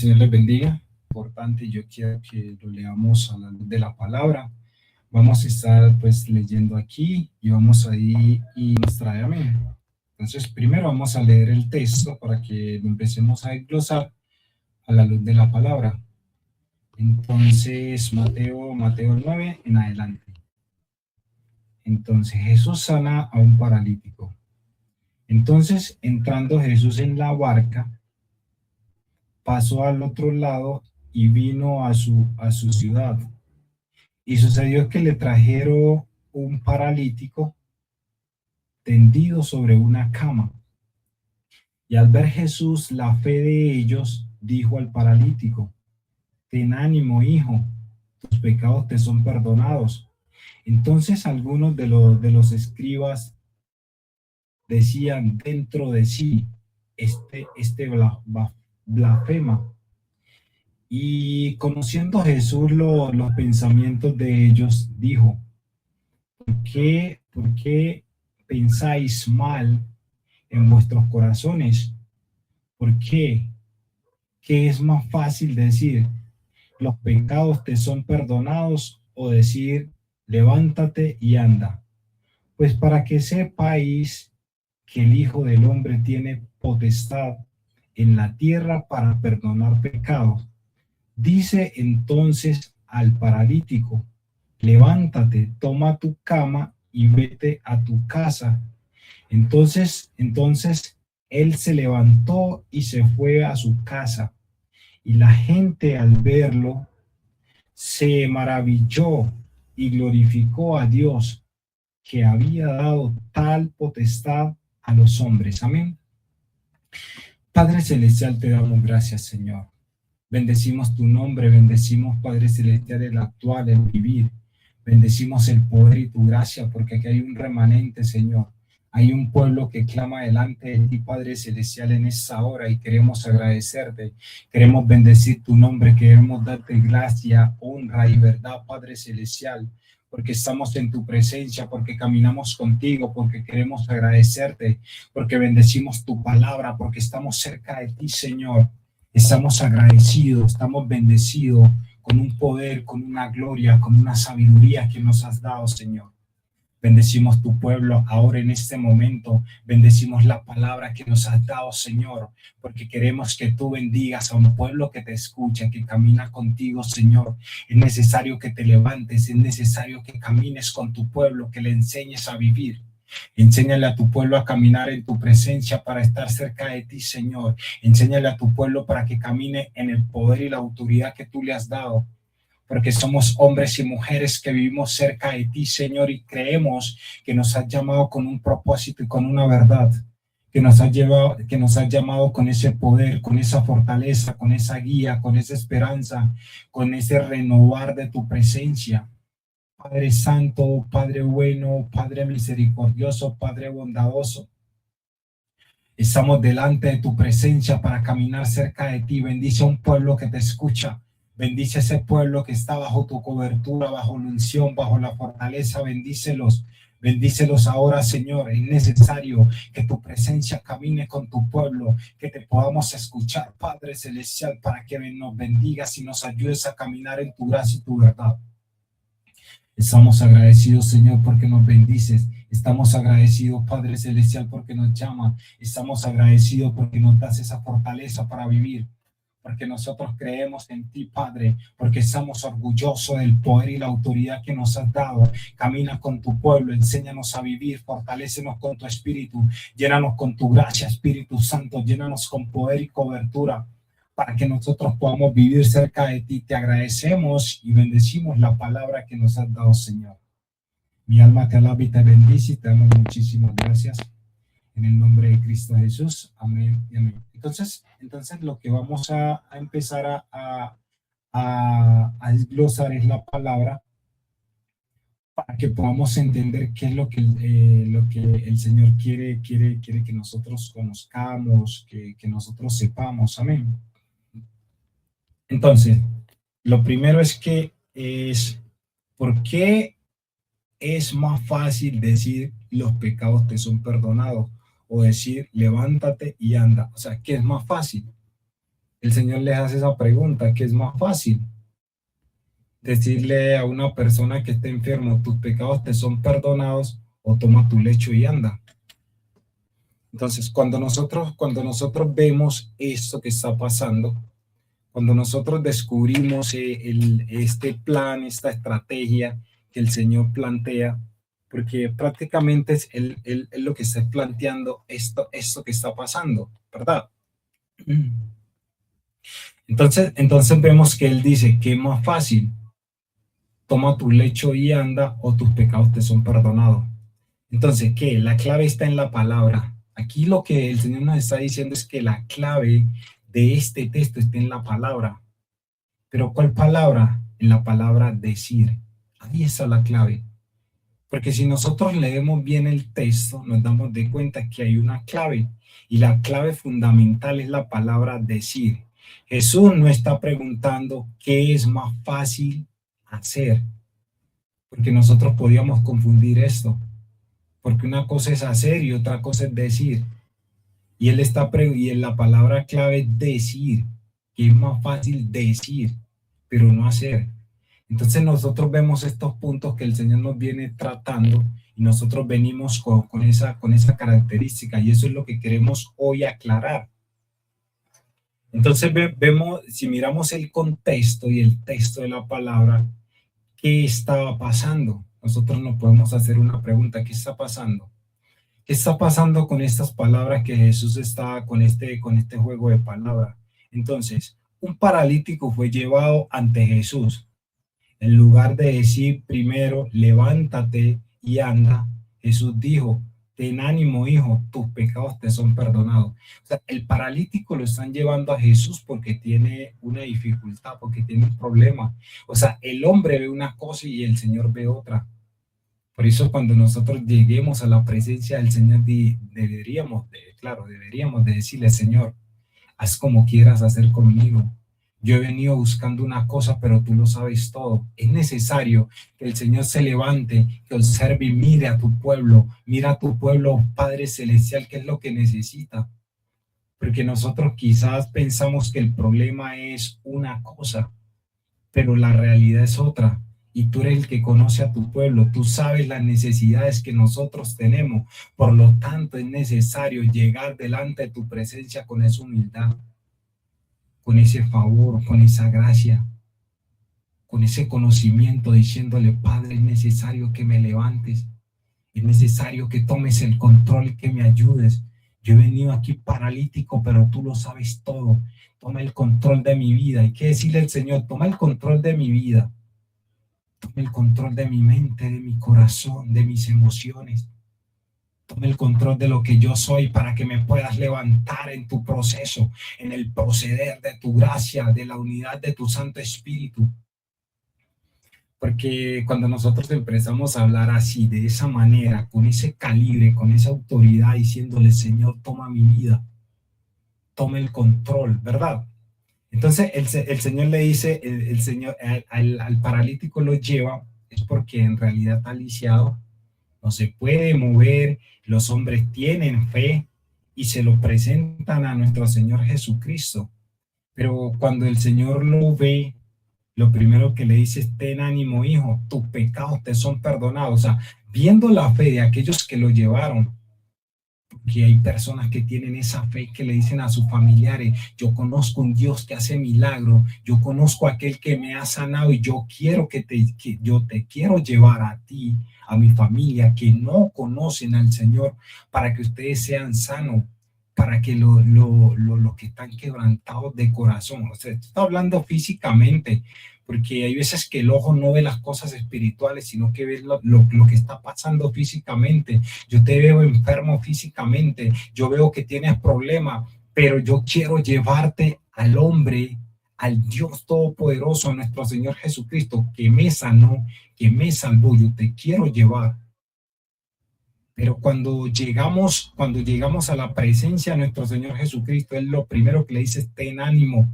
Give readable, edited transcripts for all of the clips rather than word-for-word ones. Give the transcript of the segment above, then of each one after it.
Señor les bendiga. Importante, yo quiero que lo leamos a la luz de la palabra. Vamos a estar pues leyendo aquí y vamos ahí y nos trae amén. Entonces, primero vamos a leer el texto para que lo empecemos a desglosar a la luz de la palabra. Entonces, Mateo 9 en adelante. Entonces, Jesús sana a un paralítico. Entonces, entrando Jesús en la barca, pasó al otro lado y vino a su ciudad. Y sucedió que le trajeron un paralítico tendido sobre una cama. Y al ver Jesús la fe de ellos, dijo al paralítico: ten ánimo, hijo, tus pecados te son perdonados. Entonces algunos de los escribas decían dentro de sí: este blasfema. Y conociendo Jesús los pensamientos de ellos, dijo: por qué pensáis mal en vuestros corazones? ¿Por qué? ¿Qué es más fácil decir: los pecados te son perdonados, o decir: levántate y anda? Pues para que sepáis que el Hijo del Hombre tiene potestad en la tierra para perdonar pecados. Dice entonces al paralítico: levántate, toma tu cama y vete a tu casa. Entonces él se levantó y se fue a su casa. Y la gente, al verlo, se maravilló y glorificó a Dios, que había dado tal potestad a los hombres. Amén. Padre celestial, te damos gracias, Señor. Bendecimos tu nombre, bendecimos, Padre celestial, el actual, el vivir. Bendecimos el poder y tu gracia, porque aquí hay un remanente, Señor. Hay un pueblo que clama delante de ti, Padre celestial, en esta hora, y queremos agradecerte. Queremos bendecir tu nombre, queremos darte gracia, honra y verdad, Padre celestial, porque estamos en tu presencia, porque caminamos contigo, porque queremos agradecerte, porque bendecimos tu palabra, porque estamos cerca de ti, Señor. Estamos agradecidos, estamos bendecidos con un poder, con una gloria, con una sabiduría que nos has dado, Señor. Bendecimos tu pueblo ahora en este momento. Bendecimos la palabra que nos has dado, Señor, porque queremos que tú bendigas a un pueblo que te escucha, que camina contigo, Señor. Es necesario que te levantes, es necesario que camines con tu pueblo, que le enseñes a vivir. Enséñale a tu pueblo a caminar en tu presencia para estar cerca de ti, Señor. Enséñale a tu pueblo para que camine en el poder y la autoridad que tú le has dado, porque somos hombres y mujeres que vivimos cerca de ti, Señor, y creemos que nos has llamado con un propósito y con una verdad, que nos has llamado con ese poder, con esa fortaleza, con esa guía, con esa esperanza, con ese renovar de tu presencia. Padre Santo, Padre bueno, Padre misericordioso, Padre bondadoso, estamos delante de tu presencia para caminar cerca de ti. Bendice a un pueblo que te escucha. Bendice a ese pueblo que está bajo tu cobertura, bajo la unción, bajo la fortaleza. Bendícelos. Bendícelos ahora, Señor. Es necesario que tu presencia camine con tu pueblo, que te podamos escuchar, Padre Celestial, para que nos bendigas y nos ayudes a caminar en tu gracia y tu verdad. Estamos agradecidos, Señor, porque nos bendices. Estamos agradecidos, Padre Celestial, porque nos llama. Estamos agradecidos porque nos das esa fortaleza para vivir. Porque nosotros creemos en ti, Padre. Porque estamos orgullosos del poder y la autoridad que nos has dado. Camina con tu pueblo, enséñanos a vivir, fortalécenos con tu espíritu. Llénanos con tu gracia, Espíritu Santo. Llénanos con poder y cobertura, para que nosotros podamos vivir cerca de ti. Te agradecemos y bendecimos la palabra que nos has dado, Señor. Mi alma te alaba y te bendice y te damos muchísimas gracias. En el nombre de Cristo Jesús. Amén y amén. Entonces lo que vamos a empezar a desglosar es la palabra, para que podamos entender qué es lo que el Señor quiere que nosotros conozcamos, que nosotros sepamos. Amén. Entonces, lo primero es ¿por qué es más fácil decir los pecados te son perdonados, o decir levántate y anda? O sea, ¿qué es más fácil? el Señor les hace esa pregunta, ¿qué es más fácil? Decirle a una persona que está enfermo, tus pecados te son perdonados, o toma tu lecho y anda. Entonces, cuando nosotros vemos esto que está pasando, cuando nosotros descubrimos este plan, esta estrategia que el Señor plantea, porque prácticamente es él lo que está planteando esto que está pasando, ¿verdad? Entonces vemos que Él dice que es más fácil, toma tu lecho y anda, o tus pecados te son perdonados. Entonces, ¿qué? La clave está en la palabra. Aquí lo que el Señor nos está diciendo es que la clave de este texto está en la palabra. Pero ¿cuál palabra? En la palabra decir. Ahí está la clave. Porque si nosotros leemos bien el texto, nos damos de cuenta que hay una clave. Y la clave fundamental es la palabra decir. Jesús no está preguntando qué es más fácil hacer. Porque nosotros podíamos confundir esto. Porque una cosa es hacer y otra cosa es decir. Y y en la palabra clave es decir, que es más fácil decir, pero no hacer. Entonces nosotros vemos estos puntos que el Señor nos viene tratando y nosotros venimos con esa característica, y eso es lo que queremos hoy aclarar. Entonces vemos, si miramos el contexto y el texto de la palabra, ¿qué estaba pasando? Nosotros nos podemos hacer una pregunta: ¿qué está pasando? ¿Qué está pasando con estas palabras que Jesús está con este juego de palabras? Entonces, un paralítico fue llevado ante Jesús. En lugar de decir primero, levántate y anda, Jesús dijo, ten ánimo, hijo, tus pecados te son perdonados. O sea, el paralítico lo están llevando a Jesús porque tiene una dificultad, porque tiene un problema. O sea, el hombre ve una cosa y el Señor ve otra. Por eso cuando nosotros lleguemos a la presencia del Señor, deberíamos de decirle: Señor, haz como quieras hacer conmigo. Yo he venido buscando una cosa, pero tú lo sabes todo. Es necesario que el Señor se levante, que observe y mire a tu pueblo. Mira a tu pueblo, Padre Celestial, qué es lo que necesita. Porque nosotros quizás pensamos que el problema es una cosa, pero la realidad es otra. Y tú eres el que conoce a tu pueblo, tú sabes las necesidades que nosotros tenemos. Por lo tanto, es necesario llegar delante de tu presencia con esa humildad, con ese favor, con esa gracia, con ese conocimiento, diciéndole: Padre, es necesario que me levantes, es necesario que tomes el control, que me ayudes. Yo he venido aquí paralítico, pero tú lo sabes todo. Toma el control de mi vida. Hay que decirle al Señor: toma el control de mi vida. Tome el control de mi mente, de mi corazón, de mis emociones. Tome el control de lo que yo soy para que me puedas levantar en tu proceso, en el proceder de tu gracia, de la unidad de tu Santo Espíritu. Porque cuando nosotros empezamos a hablar así, de esa manera, con ese calibre, con esa autoridad, diciéndole: Señor, toma mi vida, toma el control, ¿verdad? Entonces el Señor le dice, el Señor al paralítico lo lleva, es porque en realidad está lisiado, no se puede mover. Los hombres tienen fe y se lo presentan a nuestro Señor Jesucristo. Pero cuando el Señor lo ve, lo primero que le dice es: ten ánimo, hijo, tus pecados te son perdonados. O sea, viendo la fe de aquellos que lo llevaron, que hay personas que tienen esa fe, que le dicen a sus familiares: yo conozco un Dios que hace milagro, yo conozco a aquel que me ha sanado, y yo quiero que yo te quiero llevar a ti, a mi familia que no conocen al Señor, para que ustedes sean sanos, para que los que están quebrantados de corazón. O sea, está hablando físicamente, porque hay veces que el ojo no ve las cosas espirituales, sino que ve lo que está pasando físicamente. Yo te veo enfermo físicamente, yo veo que tienes problemas, pero yo quiero llevarte al hombre, al Dios Todopoderoso, a nuestro Señor Jesucristo, que me sanó, que me salvó. Yo te quiero llevar. Pero cuando llegamos a la presencia de nuestro Señor Jesucristo, Él lo primero que le dice es: ten ánimo,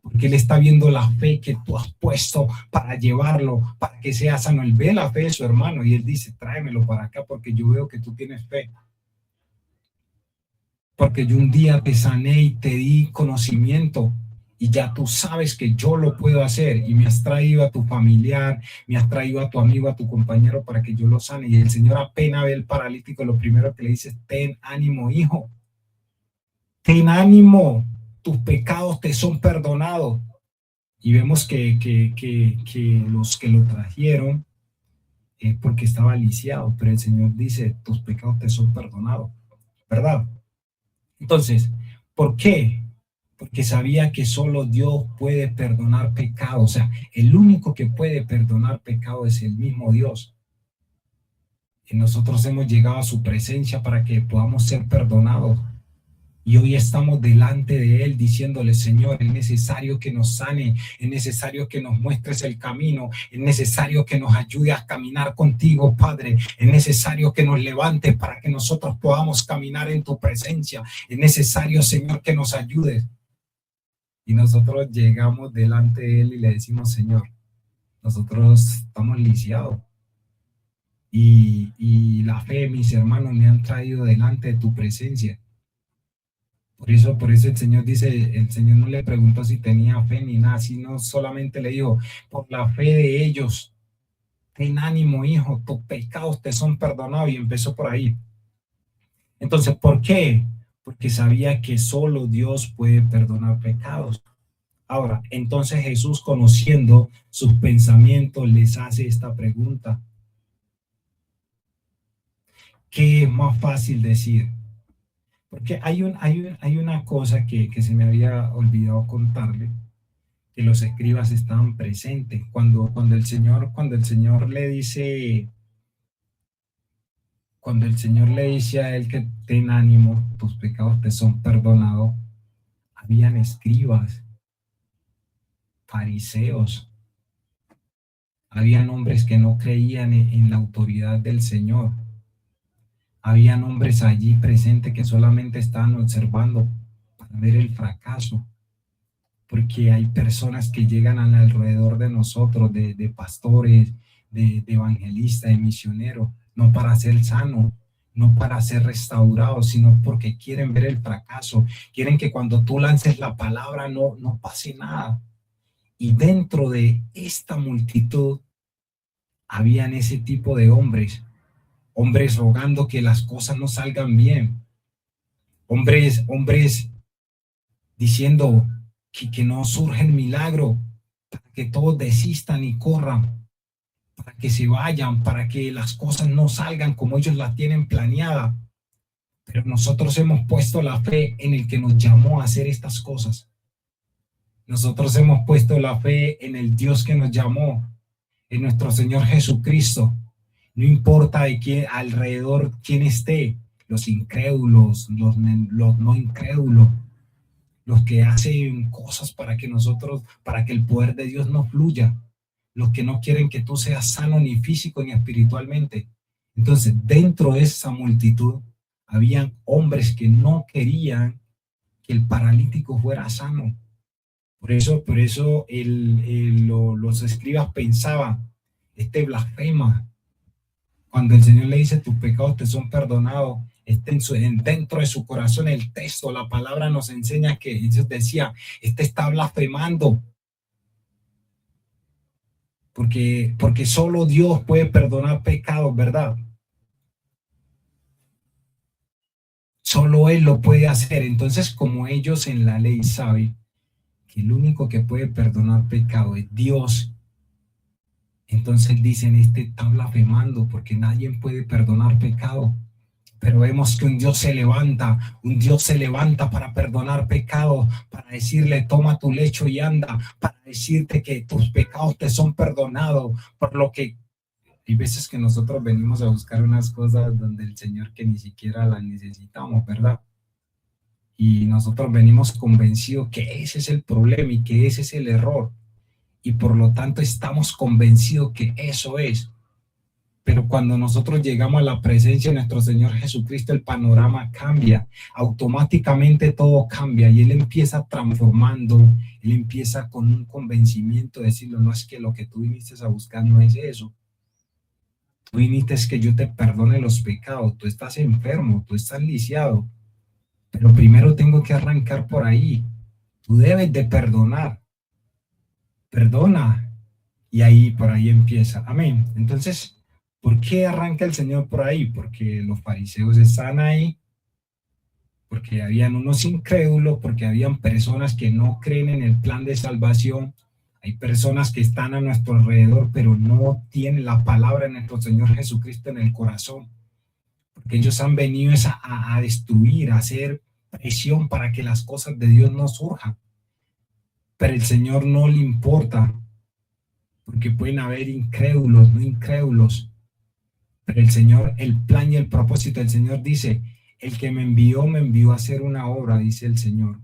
porque Él está viendo la fe que tú has puesto para llevarlo, para que sea sano. Él ve la fe de su hermano y Él dice: tráemelo para acá, porque yo veo que tú tienes fe. Porque yo un día te sané y te di conocimiento, y ya tú sabes que yo lo puedo hacer y me has traído a tu familiar, me has traído a tu amigo, a tu compañero para que yo lo sane. Y el Señor apenas ve al paralítico, lo primero que le dice es: ten ánimo, hijo, ten ánimo, tus pecados te son perdonados. Y vemos que los que lo trajeron porque estaba lisiado, pero el Señor dice: tus pecados te son perdonados, ¿verdad? Entonces, ¿por qué? Porque sabía que solo Dios puede perdonar pecado. O sea, el único que puede perdonar pecado es el mismo Dios. Y nosotros hemos llegado a su presencia para que podamos ser perdonados. Y hoy estamos delante de Él diciéndole: Señor, es necesario que nos sane, es necesario que nos muestres el camino, es necesario que nos ayude a caminar contigo, Padre, es necesario que nos levantes para que nosotros podamos caminar en tu presencia, es necesario, Señor, que nos ayudes. Y nosotros llegamos delante de Él y le decimos: Señor, nosotros estamos lisiados. Y la fe de mis hermanos me han traído delante de tu presencia. Por eso el Señor dice, el Señor no le preguntó si tenía fe ni nada, sino solamente le dijo: por la fe de ellos, ten ánimo, hijo, tus pecados te son perdonados. Y empezó por ahí. Entonces, ¿por qué? Porque sabía que solo Dios puede perdonar pecados. Ahora, entonces Jesús, conociendo sus pensamientos, les hace esta pregunta: ¿qué es más fácil decir? Porque hay una cosa que se me había olvidado contarle, que los escribas estaban presentes cuando el Señor le dice, cuando el Señor le dice a él que ten ánimo, tus pecados te son perdonados. Habían escribas, fariseos, habían hombres que no creían en la autoridad del Señor. Habían hombres allí presentes que solamente estaban observando para ver el fracaso. Porque hay personas que llegan alrededor de nosotros, de pastores, de evangelistas, de misioneros, no para ser sanos, no para ser restaurados, sino porque quieren ver el fracaso, quieren que cuando tú lances la palabra no pase nada. Y dentro de esta multitud habían ese tipo de hombres, hombres rogando que las cosas no salgan bien, hombres diciendo que no surge el milagro, para que todos desistan y corran, para que se vayan, para que las cosas no salgan como ellos las tienen planeada. Pero nosotros hemos puesto la fe en el que nos llamó a hacer estas cosas. Nosotros hemos puesto la fe en el Dios que nos llamó, en nuestro Señor Jesucristo. No importa de quién alrededor quién esté, los incrédulos, los no incrédulos, los que hacen cosas para que nosotros, para que el poder de Dios no fluya, los que no quieren que tú seas sano ni físico ni espiritualmente. Entonces, dentro de esa multitud, habían hombres que no querían que el paralítico fuera sano. Por eso los escribas pensaban: este blasfema. Cuando el Señor le dice tus pecados te son perdonados, dentro de su corazón el texto, la palabra nos enseña que ellos decían: este está blasfemando. Porque solo Dios puede perdonar pecados, ¿verdad? Solo Él lo puede hacer. Entonces, como ellos en la ley saben que el único que puede perdonar pecado es Dios, entonces dicen: este está blasfemando porque nadie puede perdonar pecado. Pero vemos que un Dios se levanta para perdonar pecados, para decirle: toma tu lecho y anda, para decirte que tus pecados te son perdonados. Por lo que hay veces que nosotros venimos a buscar unas cosas donde el Señor que ni siquiera las necesitamos, ¿verdad? Y nosotros venimos convencidos que ese es el problema y que ese es el error. Y por lo tanto estamos convencidos que eso es. Pero cuando nosotros llegamos a la presencia de nuestro Señor Jesucristo, el panorama cambia, automáticamente todo cambia y Él empieza transformando, Él empieza con un convencimiento de decirlo: no es que lo que tú viniste a buscar no es eso. Tú viniste es que yo te perdone los pecados, tú estás enfermo, tú estás lisiado, pero primero tengo que arrancar por ahí. Tú debes de perdonar. Perdona. Y ahí, por ahí empieza. Amén. Entonces, ¿por qué arranca el Señor por ahí? Porque los fariseos están ahí, porque habían unos incrédulos, porque habían personas que no creen en el plan de salvación. Hay personas que están a nuestro alrededor, pero no tienen la palabra de nuestro Señor Jesucristo en el corazón, porque ellos han venido a destruir, a hacer presión para que las cosas de Dios no surjan. Pero el Señor no le importa, porque pueden haber incrédulos, no incrédulos. Pero el Señor, el plan y el propósito del Señor dice, el que me envió a hacer una obra, dice el Señor.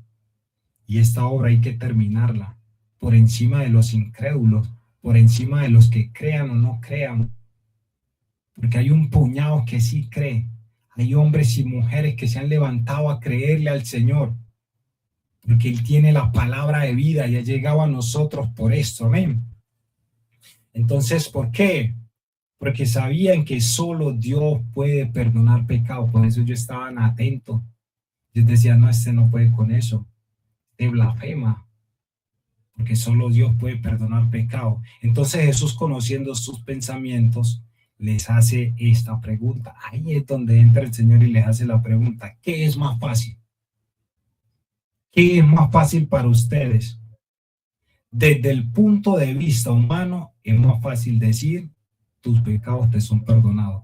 Y esta obra hay que terminarla por encima de los incrédulos, por encima de los que crean o no crean. Porque hay un puñado que sí cree. Hay hombres y mujeres que se han levantado a creerle al Señor. Porque Él tiene la palabra de vida y ha llegado a nosotros por esto. Amén. Entonces, ¿por qué? Porque sabían que solo Dios puede perdonar pecado. Por eso ellos estaban atentos. Ellos decían, no, este no puede con eso. Este blasfema. Porque solo Dios puede perdonar pecado. Entonces Jesús, conociendo sus pensamientos, les hace esta pregunta. Ahí es donde entra el Señor y les hace la pregunta. ¿Qué es más fácil? ¿Qué es más fácil para ustedes? Desde el punto de vista humano, es más fácil decir, tus pecados te son perdonados,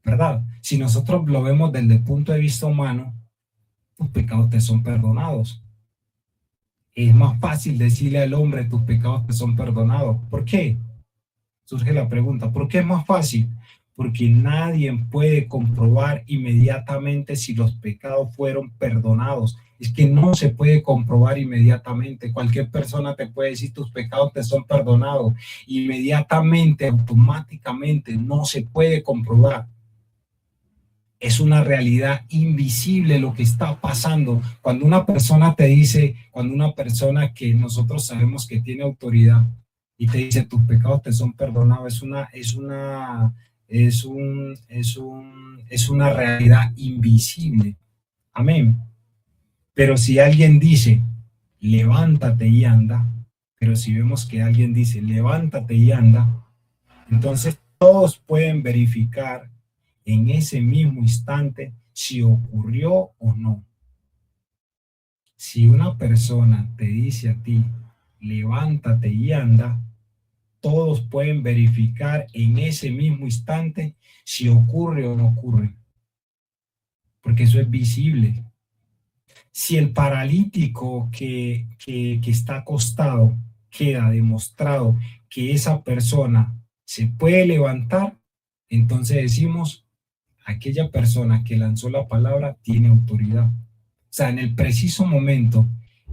¿verdad? Si nosotros lo vemos desde el punto de vista humano, tus pecados te son perdonados. Es más fácil decirle al hombre, tus pecados te son perdonados. ¿Por qué? Surge la pregunta, ¿por qué es más fácil? Porque nadie puede comprobar inmediatamente si los pecados fueron perdonados. Es que no se puede comprobar inmediatamente. Cualquier persona te puede decir tus pecados te son perdonados. Inmediatamente, automáticamente, no se puede comprobar. Es una realidad invisible lo que está pasando. Cuando una persona te dice, cuando una persona que nosotros sabemos que tiene autoridad y te dice tus pecados te son perdonados, es una realidad invisible. Amén. Pero si alguien dice, levántate y anda, pero si vemos que alguien dice, levántate y anda, entonces todos pueden verificar en ese mismo instante si ocurrió o no. Si una persona te dice a ti, levántate y anda, todos pueden verificar en ese mismo instante si ocurre o no ocurre, porque eso es visible. Si el paralítico que está acostado queda demostrado que esa persona se puede levantar, entonces decimos, aquella persona que lanzó la palabra tiene autoridad. O sea, en el preciso momento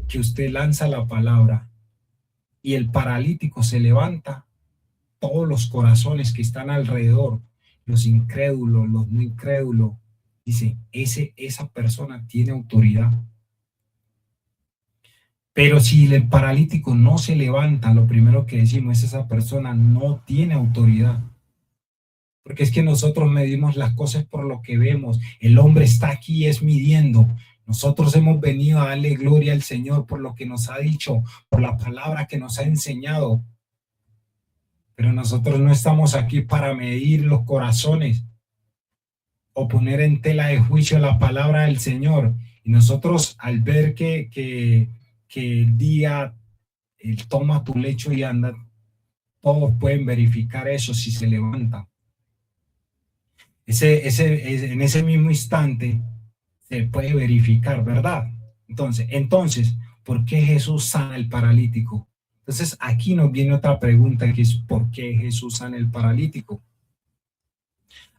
que usted lanza la palabra y el paralítico se levanta, todos los corazones que están alrededor, los incrédulos, los no incrédulos, dice, esa persona tiene autoridad. Pero si el paralítico no se levanta, lo primero que decimos es esa persona no tiene autoridad. Porque es que nosotros medimos las cosas por lo que vemos. El hombre está aquí es midiendo. Nosotros hemos venido a darle gloria al Señor por lo que nos ha dicho, por la palabra que nos ha enseñado. Pero nosotros no estamos aquí para medir los corazones o poner en tela de juicio la palabra del Señor. Y nosotros al ver que el día él toma tu lecho y anda, todos pueden verificar eso si se levanta. En ese mismo instante se puede verificar, ¿verdad? Entonces, ¿por qué Jesús sana el paralítico? Entonces, aquí nos viene otra pregunta, que es ¿por qué Jesús sana el paralítico?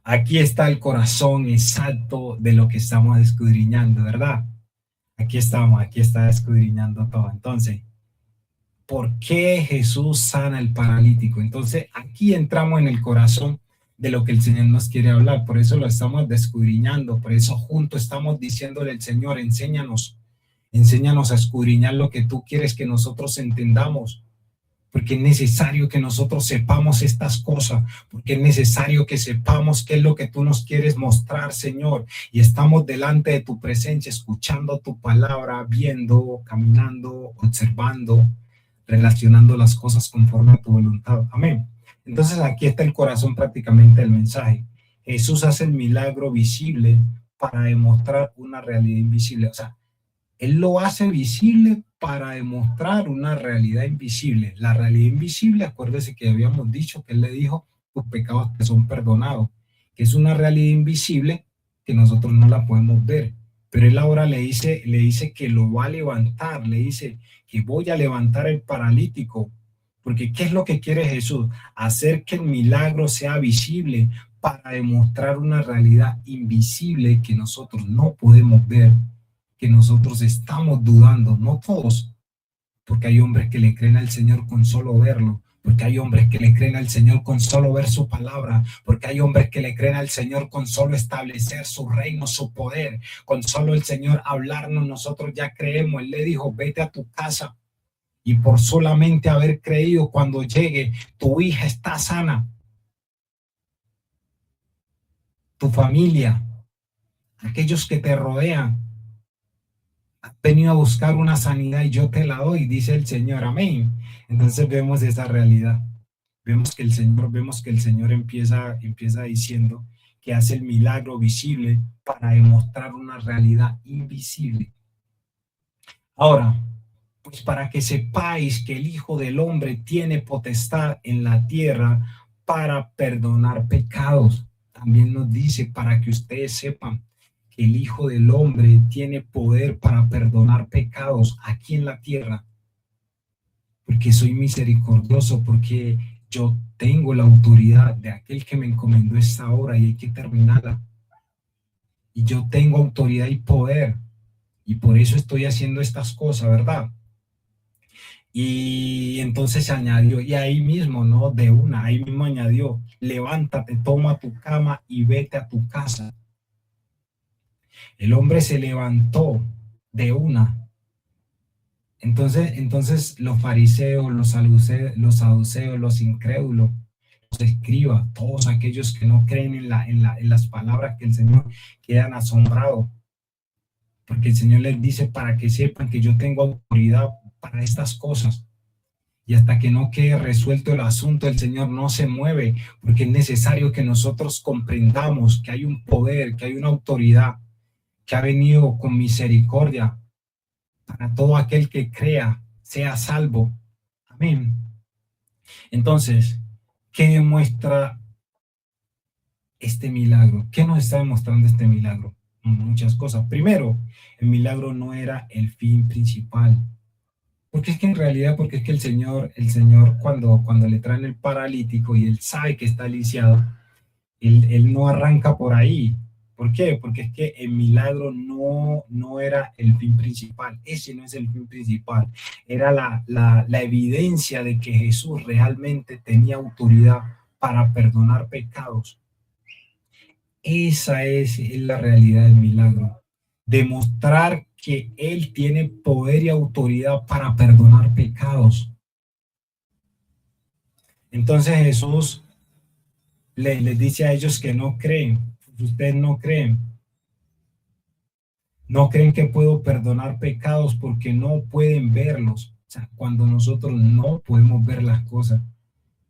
Aquí está el corazón exacto de lo que estamos escudriñando, ¿verdad? Aquí está escudriñando todo. Entonces, ¿por qué Jesús sana el paralítico? Entonces, aquí entramos en el corazón de lo que el Señor nos quiere hablar. Por eso lo estamos descudriñando. Por eso juntos estamos diciéndole al Señor, enséñanos a escudriñar lo que tú quieres que nosotros entendamos. porque es necesario que nosotros sepamos estas cosas, porque es necesario que sepamos qué es lo que tú nos quieres mostrar, Señor, y estamos delante de tu presencia, escuchando tu palabra, viendo, caminando, observando, relacionando las cosas conforme a tu voluntad. Amén. Entonces aquí está el corazón prácticamente del mensaje. Jesús hace el milagro visible para demostrar una realidad invisible. O sea, Él lo hace visible para demostrar una realidad invisible. La realidad invisible, acuérdese que habíamos dicho que Él le dijo, tus pecados te son perdonados, que es una realidad invisible que nosotros no la podemos ver. Pero Él ahora le dice que lo va a levantar, le dice que voy a levantar el paralítico. Porque ¿qué es lo que quiere Jesús? Hacer que el milagro sea visible para demostrar una realidad invisible que nosotros no podemos ver, que nosotros estamos dudando, no todos, porque hay hombres que le creen al Señor con solo verlo, porque hay hombres que le creen al Señor con solo ver su palabra, porque hay hombres que le creen al Señor con solo establecer su reino, su poder, con solo el Señor hablarnos, nosotros ya creemos. Él le dijo, vete a tu casa, y por solamente haber creído, cuando llegue, tu hija está sana, tu familia, aquellos que te rodean, has venido a buscar una sanidad y yo te la doy, dice el Señor. Amén. Entonces vemos esa realidad. Vemos que el Señor empieza diciendo que hace el milagro visible para demostrar una realidad invisible. Ahora, pues para que sepáis que el Hijo del Hombre tiene potestad en la tierra para perdonar pecados. También nos dice para que ustedes sepan que el Hijo del Hombre tiene poder para perdonar pecados aquí en la tierra, porque soy misericordioso, porque yo tengo la autoridad de aquel que me encomendó esta obra y hay que terminarla. Y yo tengo autoridad y poder, y por eso estoy haciendo estas cosas, ¿verdad? Y entonces se añadió, y ahí mismo, ¿no? De una, ahí mismo añadió, levántate, toma tu cama y vete a tu casa. El hombre se levantó de una. Entonces los fariseos, los saduceos, los incrédulos, los escribas, todos aquellos que no creen en las palabras que el Señor, quedan asombrados, porque el Señor les dice para que sepan que yo tengo autoridad para estas cosas. Y hasta que no quede resuelto el asunto, el Señor no se mueve, porque es necesario que nosotros comprendamos que hay un poder, que hay una autoridad que ha venido con misericordia para todo aquel que crea, sea salvo. Amén. Entonces, ¿qué demuestra este milagro? ¿Qué nos está demostrando este milagro? Muchas cosas. Primero, el milagro no era el fin principal. Porque es que en realidad, porque es que el Señor cuando le traen el paralítico y él sabe que está lisiado, él no arranca por ahí. ¿Por qué? Porque es que el milagro no era el fin principal. Ese no es el fin principal. Era la evidencia de que Jesús realmente tenía autoridad para perdonar pecados. Esa es la realidad del milagro. Demostrar que Él tiene poder y autoridad para perdonar pecados. Entonces Jesús les dice a ellos que no creen. Ustedes no creen que puedo perdonar pecados porque no pueden verlos. O sea, cuando nosotros no podemos ver las cosas,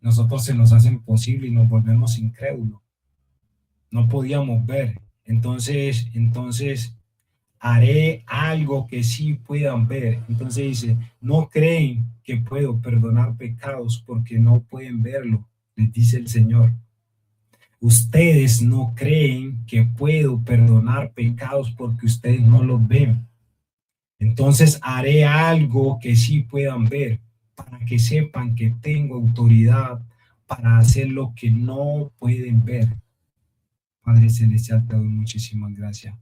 nosotros se nos hace imposible y nos volvemos incrédulos. No podíamos ver. Entonces haré algo que sí puedan ver. Entonces dice, no creen que puedo perdonar pecados porque no pueden verlo, les dice el Señor. Ustedes no creen que puedo perdonar pecados porque ustedes no los ven. Entonces haré algo que sí puedan ver para que sepan que tengo autoridad para hacer lo que no pueden ver. Padre Celestial, te doy muchísimas gracias.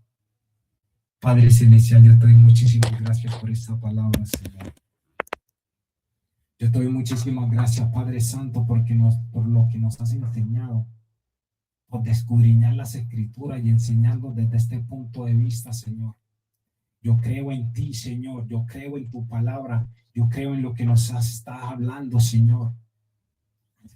Padre Celestial, yo te doy muchísimas gracias por esta palabra, Señor. Yo te doy muchísimas gracias, Padre Santo, por lo que nos has enseñado, por descudriñar las Escrituras y enseñarnos desde este punto de vista, Señor. Yo creo en ti, Señor. Yo creo en tu palabra. Yo creo en lo que nos estás hablando, Señor.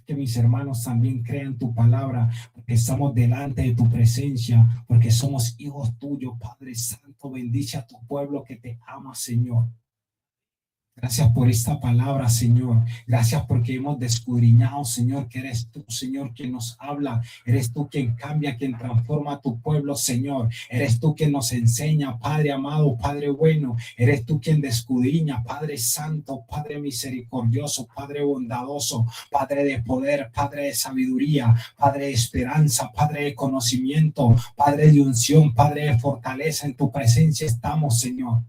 Que mis hermanos también crean tu palabra, porque estamos delante de tu presencia, porque somos hijos tuyos, Padre Santo. Bendice a tu pueblo que te ama, Señor. Gracias por esta palabra, Señor. Gracias porque hemos descudriñado, Señor, que eres tú, Señor, quien nos habla. Eres tú quien cambia, quien transforma a tu pueblo, Señor. Eres tú quien nos enseña, Padre amado, Padre bueno. Eres tú quien descudriña, Padre santo, Padre misericordioso, Padre bondadoso, Padre de poder, Padre de sabiduría, Padre de esperanza, Padre de conocimiento, Padre de unción, Padre de fortaleza. En tu presencia estamos, Señor.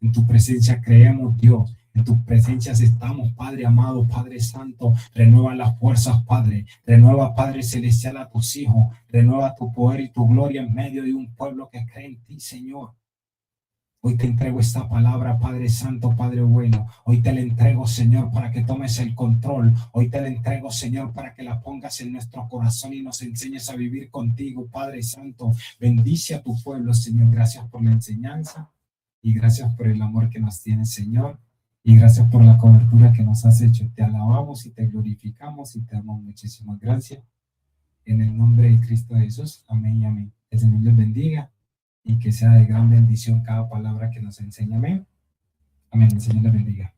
En tu presencia creemos, Dios. En tu presencia estamos, Padre amado, Padre santo. Renueva las fuerzas, Padre. Renueva, Padre celestial, a tus hijos. Renueva tu poder y tu gloria en medio de un pueblo que cree en ti, Señor. Hoy te entrego esta palabra, Padre santo, Padre bueno. Hoy te la entrego, Señor, para que tomes el control. Hoy te la entrego, Señor, para que la pongas en nuestro corazón y nos enseñes a vivir contigo, Padre santo. Bendice a tu pueblo, Señor. Gracias por la enseñanza. Y gracias por el amor que nos tienes, Señor. Y gracias por la cobertura que nos has hecho. Te alabamos y te glorificamos y te damos muchísimas gracias. En el nombre de Cristo Jesús. Amén y amén. El Señor les bendiga y que sea de gran bendición cada palabra que nos enseña. Amén. Amén. El Señor les bendiga.